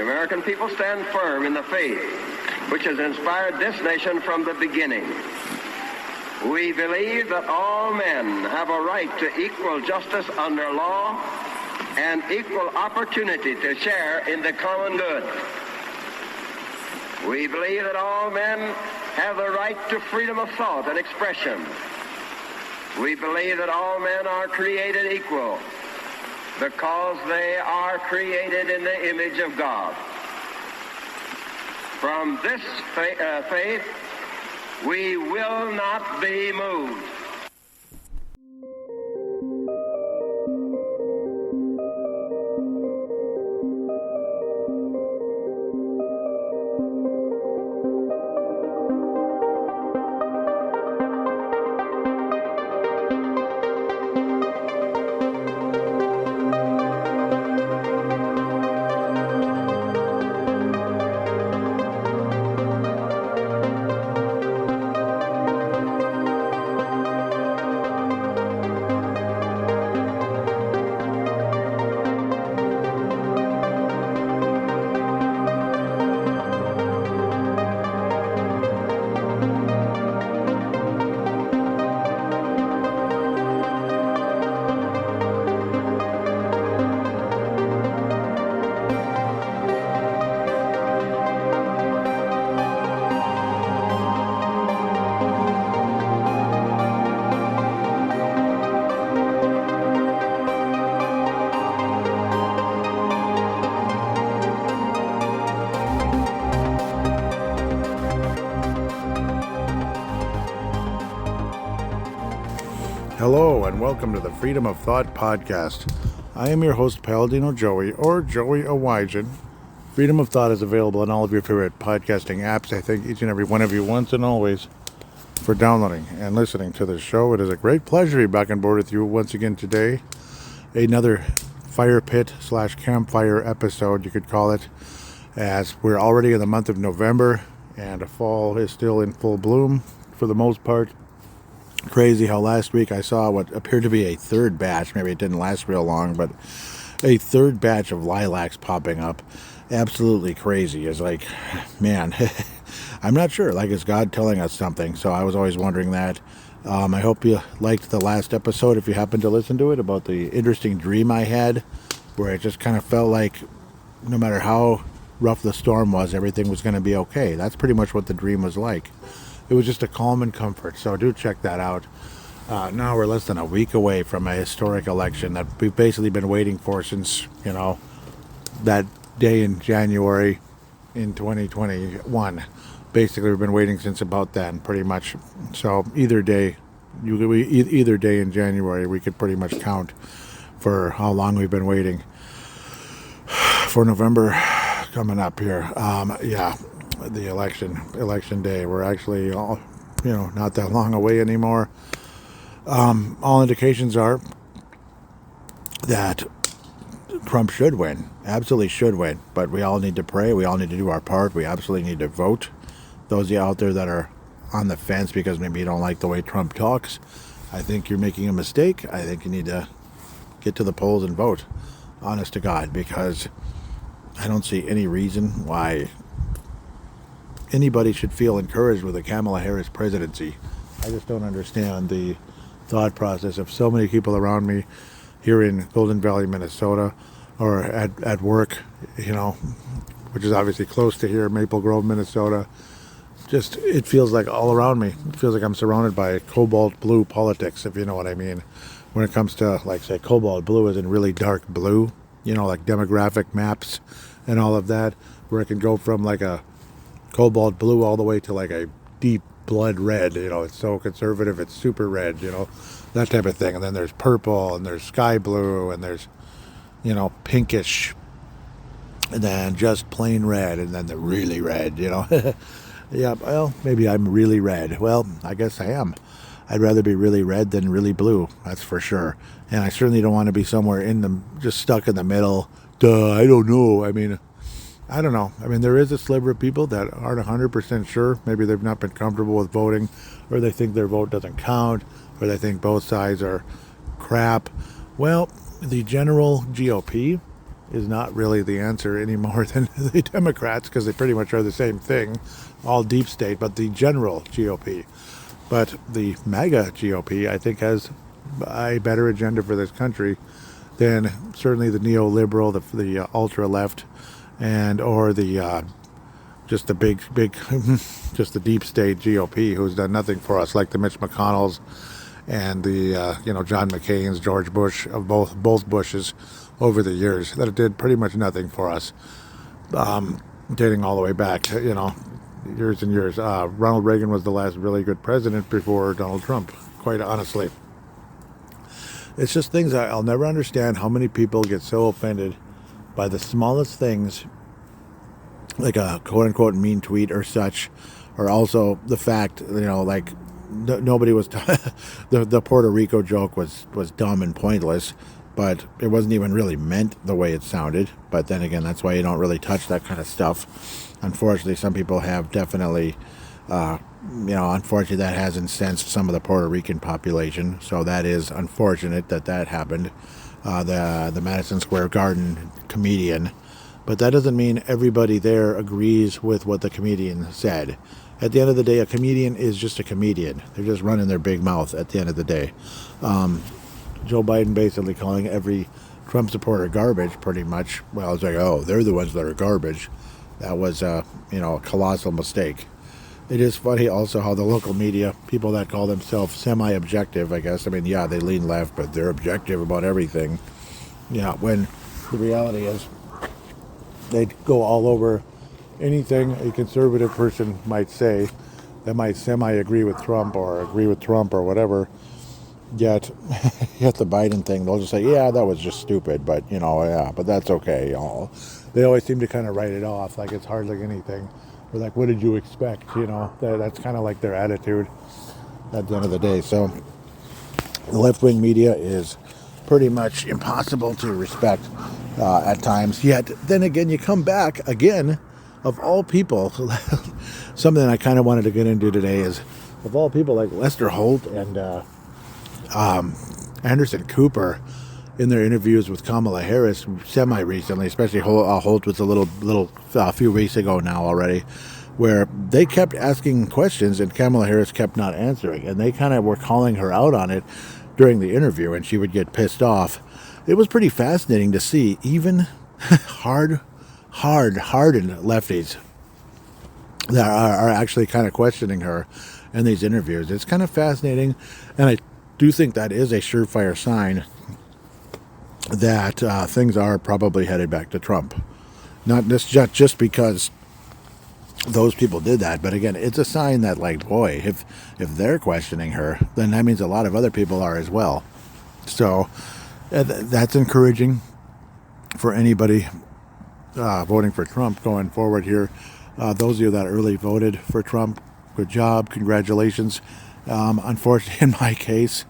the American people stand firm in the faith which has inspired this nation from the beginning. We believe that all men have a right to equal justice under law and equal opportunity to share in the common good. We believe that all men have the right to freedom of thought and expression. We believe that all men are created equal because they are created in the image of God. From this faith, we will not be moved. Hello and welcome to the Freedom of Thought podcast. I am your host, Paladino Joey, or Joey Owygen. Freedom of Thought is available on all of your favorite podcasting apps. I thank each and every one of you once and always for downloading and listening to this show. It is a great pleasure to be back on board with you once again today. Another fire pit / campfire episode, you could call it, as we're already in the month of November and fall is still in full bloom for the most part. Crazy how last week I saw what appeared to be a third batch, maybe it didn't last real long, but a third batch of lilacs popping up. Absolutely crazy. It's like, man, I'm not sure, like, is God telling us something? So I was always wondering that. I hope you liked the last episode, if you happened to listen to it, about the interesting dream I had, where it just kind of felt like no matter how rough the storm was, everything was going to be okay. That's pretty much what the dream was like. It was just a calm and comfort, so do check that out. Now we're less than a week away from a historic election that we've basically been waiting for since, that day in January in 2021. Basically, we've been waiting since about then, pretty much. So either day in January, we could pretty much count for how long we've been waiting for November coming up here. The election day. We're actually all, not that long away anymore. All indications are that Trump should win, absolutely should win, but we all need to pray. We all need to do our part. We absolutely need to vote. Those of you out there that are on the fence because maybe you don't like the way Trump talks, I think you're making a mistake. I think you need to get to the polls and vote, honest to God, because I don't see any reason why anybody should feel encouraged with a Kamala Harris presidency. I just don't understand the thought process of so many people around me here in Golden Valley, Minnesota, or at work, which is obviously close to here, Maple Grove, Minnesota. Just, it feels like all around me. It feels like I'm surrounded by cobalt blue politics, if you know what I mean. When it comes to, like, say, cobalt blue is in really dark blue, like demographic maps and all of that, where it can go from like a cobalt blue all the way to like a deep blood red. It's so conservative, it's super red, that type of thing. And then there's purple, and there's sky blue, and there's pinkish, and then just plain red, and then the really red. Yeah, well, maybe I'm really red. Well, I guess I am. I'd rather be really red than really blue, that's for sure. And I certainly don't want to be somewhere just stuck in the middle. I don't know. I don't know. There is a sliver of people that aren't 100% sure. Maybe they've not been comfortable with voting, or they think their vote doesn't count, or they think both sides are crap. Well, the general GOP is not really the answer any more than the Democrats, because they pretty much are the same thing, all deep state, but the general GOP. But the MAGA GOP, I think, has a better agenda for this country than certainly the neoliberal, the ultra left, and or the just the big, just the deep state GOP, who's done nothing for us, like the Mitch McConnells and the John McCain's, George Bush, of both Bushes over the years, that did pretty much nothing for us, dating all the way back, years and years. Ronald Reagan was the last really good president before Donald Trump, quite honestly. It's just things I'll never understand, how many people get so offended by the smallest things, like a quote-unquote mean tweet or such, or also the fact, like nobody was the Puerto Rico joke was dumb and pointless, but it wasn't even really meant the way it sounded. But then again, that's why you don't really touch that kind of stuff. Unfortunately, some people have definitely, unfortunately, that has incensed some of the Puerto Rican population. So that is unfortunate that happened. The Madison Square Garden comedian. But that doesn't mean everybody there agrees with what the comedian said. At the end of the day, a comedian is just a comedian. They're just running their big mouth at the end of the day. Joe Biden basically calling every Trump supporter garbage, pretty much. Well, it's like, oh, they're the ones that are garbage. That was, a colossal mistake. It is funny also how the local media, people that call themselves semi-objective, I guess. I mean, yeah, they lean left, but they're objective about everything. Yeah, when the reality is they go all over anything a conservative person might say that might semi-agree with Trump or agree with Trump or whatever. Yet the Biden thing, they'll just say, yeah, that was just stupid, but, but that's okay. They always seem to kind of write it off like it's hardly anything. They're like, what did you expect? That's kind of like their attitude at the end of the day. So the left-wing media is pretty much impossible to respect at times. Yet then again, you come back again, of all people, something I kind of wanted to get into today is, of all people, like Lester Holt and Anderson Cooper in their interviews with Kamala Harris semi-recently, especially Holt was a few weeks ago now already, where they kept asking questions and Kamala Harris kept not answering, and they kind of were calling her out on it during the interview, and she would get pissed off. It was pretty fascinating to see even hardened lefties that are actually kind of questioning her in these interviews. It's kind of fascinating, and I do think that is a surefire sign that things are probably headed back to Trump. Not just because those people did that, but again, it's a sign that, like, boy, if they're questioning her, then that means a lot of other people are as well. So that's encouraging for anybody voting for Trump going forward here. Those of you that early voted for Trump, good job, congratulations. Unfortunately, in my case,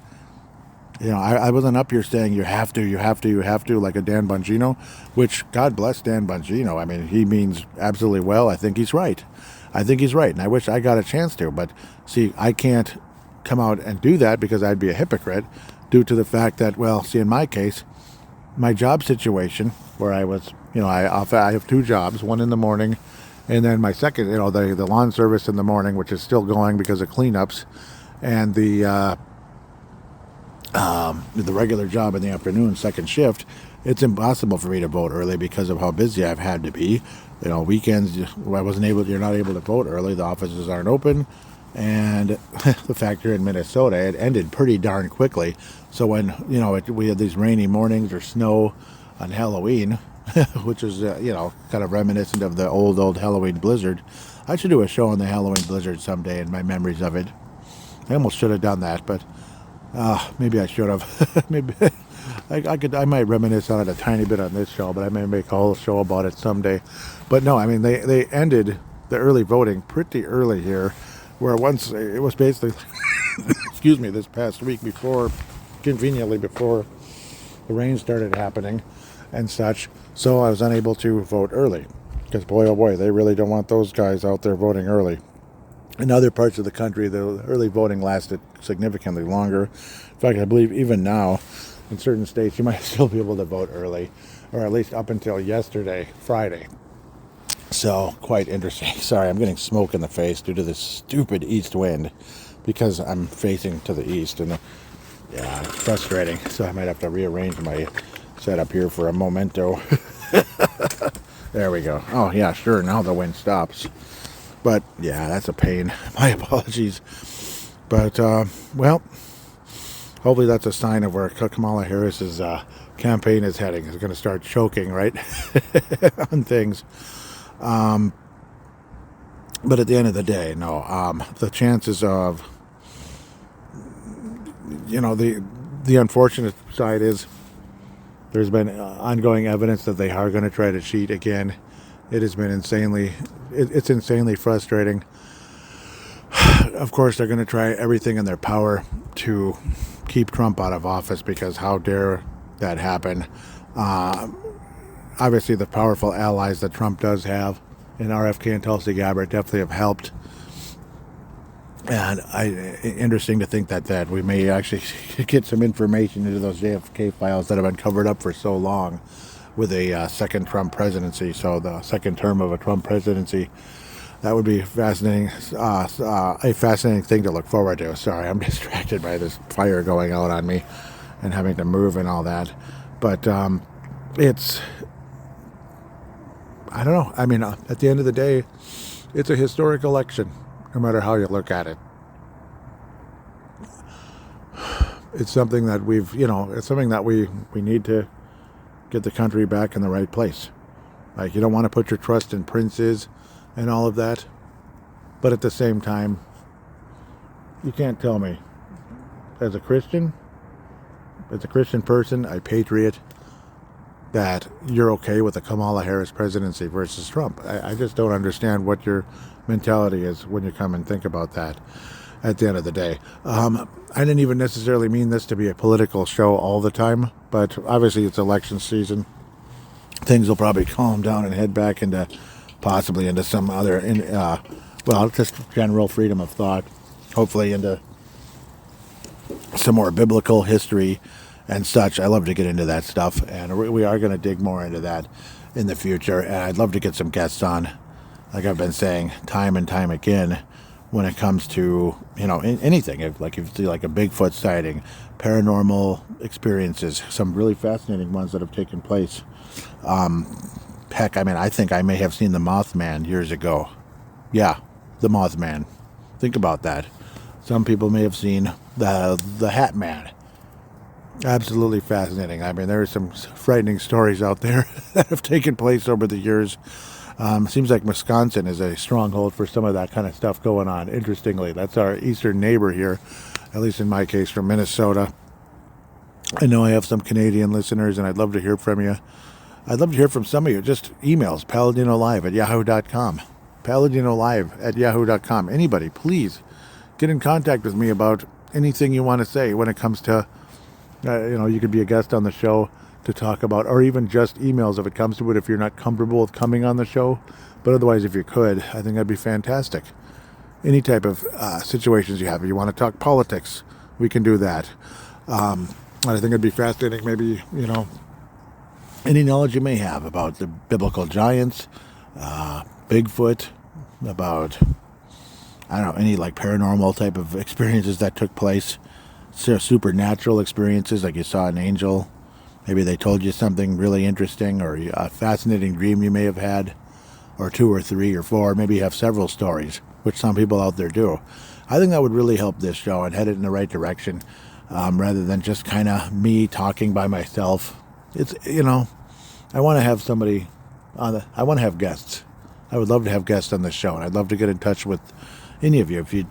I wasn't up here saying you have to, like a Dan Bongino, which, God bless Dan Bongino. I mean, he means absolutely well. I think he's right. And I wish I got a chance to. But, see, I can't come out and do that because I'd be a hypocrite due to the fact that, well, see, in my case, my job situation where I was, I have two jobs, one in the morning, and then my second, the lawn service in the morning, which is still going because of cleanups, and the regular job in the afternoon, second shift. It's impossible for me to vote early because of how busy I've had to be. Weekends, you're not able to vote early. The offices aren't open. And the fact you're in Minnesota, it ended pretty darn quickly. So when, we had these rainy mornings or snow on Halloween, which is, kind of reminiscent of the old Halloween blizzard. I should do a show on the Halloween blizzard someday and my memories of it. I almost should have done that, but maybe I should have. Maybe I might reminisce on it a tiny bit on this show, but I may make a whole show about it someday. But no, I mean, they ended the early voting pretty early here, where once it was basically, excuse me, this past week conveniently before the rain started happening and such. So I was unable to vote early because, boy, oh boy, they really don't want those guys out there voting early. In other parts of the country, the early voting lasted significantly longer. In fact, I believe even now, in certain states, you might still be able to vote early, or at least up until yesterday, Friday. So, quite interesting. Sorry, I'm getting smoke in the face due to this stupid east wind because I'm facing to the east, and yeah, it's frustrating. So I might have to rearrange my setup here for a momento. There we go. Oh, yeah, sure, now the wind stops. But, yeah, that's a pain. My apologies. But, well, hopefully that's a sign of where Kamala Harris's campaign is heading. It's going to start choking, right, on things. But at the end of the day, no, the chances of, the unfortunate side is there's been ongoing evidence that they are going to try to cheat again. It has been it's insanely frustrating. Of course, they're going to try everything in their power to keep Trump out of office, because how dare that happen? Obviously, the powerful allies that Trump does have in RFK and Tulsi Gabbard definitely have helped. And interesting to think that we may actually get some information into those JFK files that have been covered up for so long with a second Trump presidency. So the second term of a Trump presidency, that would be fascinating. A fascinating thing to look forward to. Sorry, I'm distracted by this fire going out on me and having to move and all that. But it's, I don't know. I mean, at the end of the day, it's a historic election, no matter how you look at it. It's something that it's something that we need to get the country back in the right place. Like, you don't want to put your trust in princes and all of that. But at the same time, you can't tell me, as a Christian person, a patriot, that you're okay with the Kamala Harris presidency versus Trump. I just don't understand what your mentality is when you come and think about that at the end of the day. I didn't even necessarily mean this to be a political show all the time, but obviously it's election season. Things will probably calm down and head back into possibly into some other, just general freedom of thought, hopefully into some more biblical history and such. I love to get into that stuff, and we are going to dig more into that in the future. And I'd love to get some guests on, like I've been saying time and time again, when it comes to anything. If you see like a Bigfoot sighting, paranormal experiences, some really fascinating ones that have taken place. Heck, I think I may have seen the Mothman years ago. Yeah, the Mothman. Think about that. Some people may have seen the Hat Man. Absolutely fascinating. There are some frightening stories out there that have taken place over the years. Seems like Wisconsin is a stronghold for some of that kind of stuff going on. Interestingly, that's our eastern neighbor here, at least in my case, from Minnesota. I know I have some Canadian listeners, and I'd love to hear from you. I'd love to hear from some of you. Just emails, paladinolive@yahoo.com. paladinolive@yahoo.com. Anybody, please get in contact with me about anything you want to say when it comes to, you could be a guest on the show to talk about, or even just emails if it comes to it, if you're not comfortable with coming on the show. But otherwise, if you could, I think that'd be fantastic. Any type of situations you have. If you want to talk politics, we can do that. I think it'd be fascinating, maybe, any knowledge you may have about the biblical giants, Bigfoot, about, any like paranormal type of experiences that took place, supernatural experiences, like you saw an angel. Maybe they told you something really interesting, or a fascinating dream you may have had, or 2 or 3 or 4. Maybe you have several stories, which some people out there do. I think that would really help this show and head it in the right direction, rather than just kind of me talking by myself. It's, I want to have somebody I want to have guests. I would love to have guests on this show, and I'd love to get in touch with any of you. If you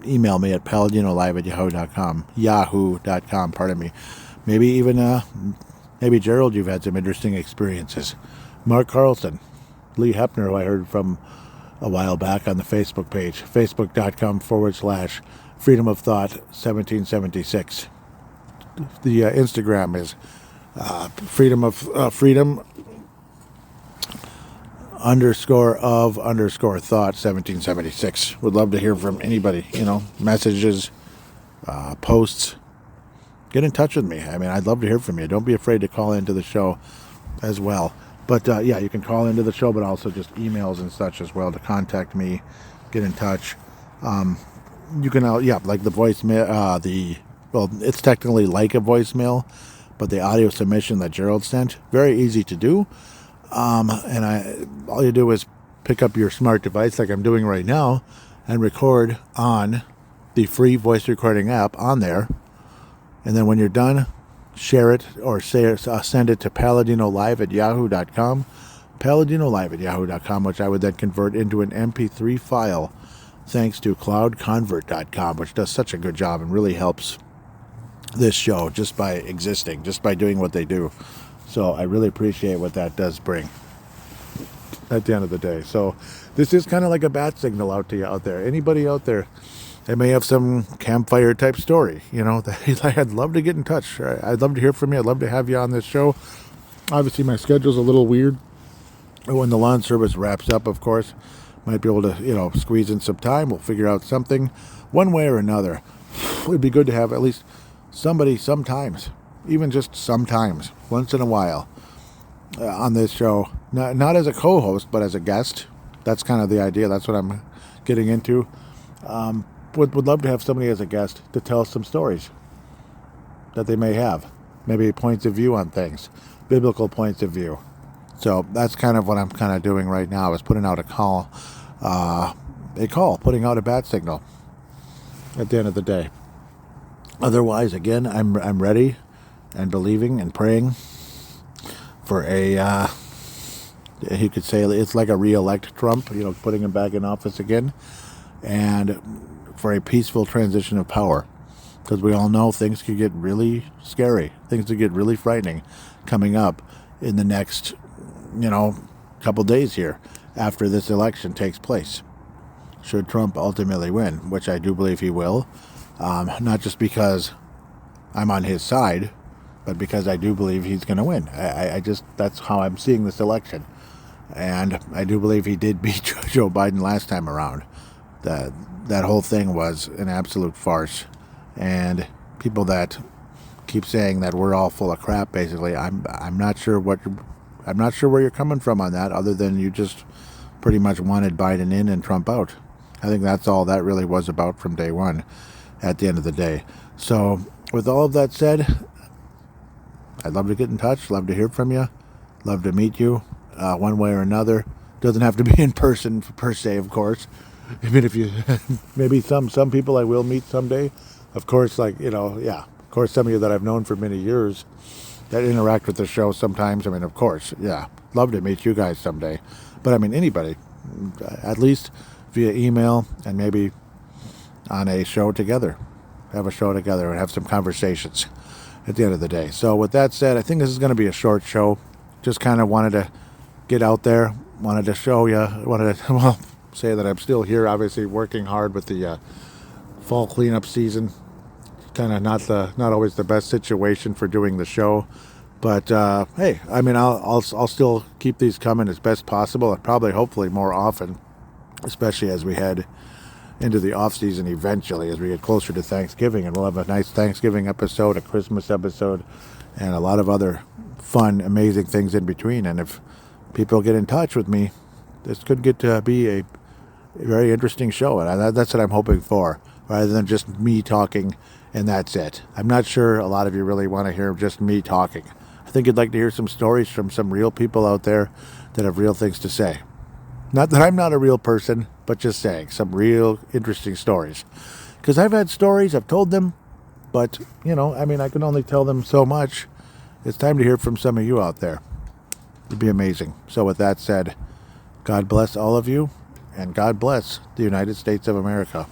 email me at paladinolive@yahoo.com, pardon me. Maybe even, maybe Gerald, you've had some interesting experiences. Mark Carlson, Lee Hepner, who I heard from a while back on the Facebook page, facebook.com/Freedom of Thought 1776. The Instagram is freedom _of_thought 1776. Would love to hear from anybody, messages, posts, get in touch with me. I mean, I'd love to hear from you. Don't be afraid to call into the show as well. But yeah, you can call into the show, but also just emails and such as well to contact me, get in touch. You can, like the voicemail, well, it's technically like a voicemail, but the audio submission that Gerald sent, very easy to do. And all you do is pick up your smart device like I'm doing right now and record on the free voice recording app on there. And then when you're done, share it or send it to paladinolive@yahoo.com. Paladinolive@yahoo.com, which I would then convert into an MP3 file thanks to cloudconvert.com, which does such a good job and really helps this show just by existing, just by doing what they do. So I really appreciate what that does bring at the end of the day. So this is kind of like a bat signal out to you out there. Anybody out there that may have some campfire type story, that I'd love to get in touch. I'd love to hear from you. I'd love to have you on this show. Obviously, my schedule's a little weird. When the lawn service wraps up, of course, might be able to, squeeze in some time. We'll figure out something one way or another. It'd be good to have at least somebody sometimes, even just sometimes, once in a while, on this show. Not as a co-host, but as a guest. That's kind of the idea. That's what I'm getting into. Would love to have somebody as a guest to tell us some stories that they may have. Maybe points of view on things, biblical points of view. So that's kind of what I'm kind of doing right now, is putting out putting out a bat signal at the end of the day. Otherwise, again, I'm ready and believing and praying for you could say it's like a re-elect Trump, putting him back in office again, and for a peaceful transition of power. Because we all know things could get really scary. Things could get really frightening coming up in the next, couple days here after this election takes place. Should Trump ultimately win, which I do believe he will. Not just because I'm on his side, but because I do believe he's going to win. That's how I'm seeing this election. And I do believe he did beat Joe Biden last time around. That whole thing was an absolute farce. And people that keep saying that we're all full of crap, basically, I'm not sure where you're coming from on that, other than you just pretty much wanted Biden in and Trump out. I think that's all that really was about from day one at the end of the day. So with all of that said, I'd love to get in touch, love to hear from you, love to meet you one way or another. Doesn't have to be in person per se, of course. I mean, if you maybe some people I will meet someday. Of course, of course, some of you that I've known for many years that interact with the show sometimes. I mean, of course, love to meet you guys someday. But I mean, anybody, at least via email and maybe on a show together. Have a show together and have some conversations at the end of the day. So with that said, I think this is going to be a short show. Just kind of wanted to get out there, wanted to show you, say that I'm still here, obviously working hard with the fall cleanup season. Kind of not always the best situation for doing the show, but hey, I mean, I'll still keep these coming as best possible, and probably hopefully more often, especially as we head into the off season eventually, as we get closer to Thanksgiving, and we'll have a nice Thanksgiving episode, a Christmas episode, and a lot of other fun, amazing things in between. And if people get in touch with me, this could get to be a very interesting show, and that's what I'm hoping for, rather than just me talking and that's it. I'm not sure a lot of you really want to hear just me talking. I think you'd like to hear some stories from some real people out there that have real things to say. Not that I'm not a real person, but just saying some real interesting stories. Because I've had stories, I've told them, but, I can only tell them so much. It's time to hear from some of you out there. It'd be amazing. So with that said, God bless all of you, and God bless the United States of America.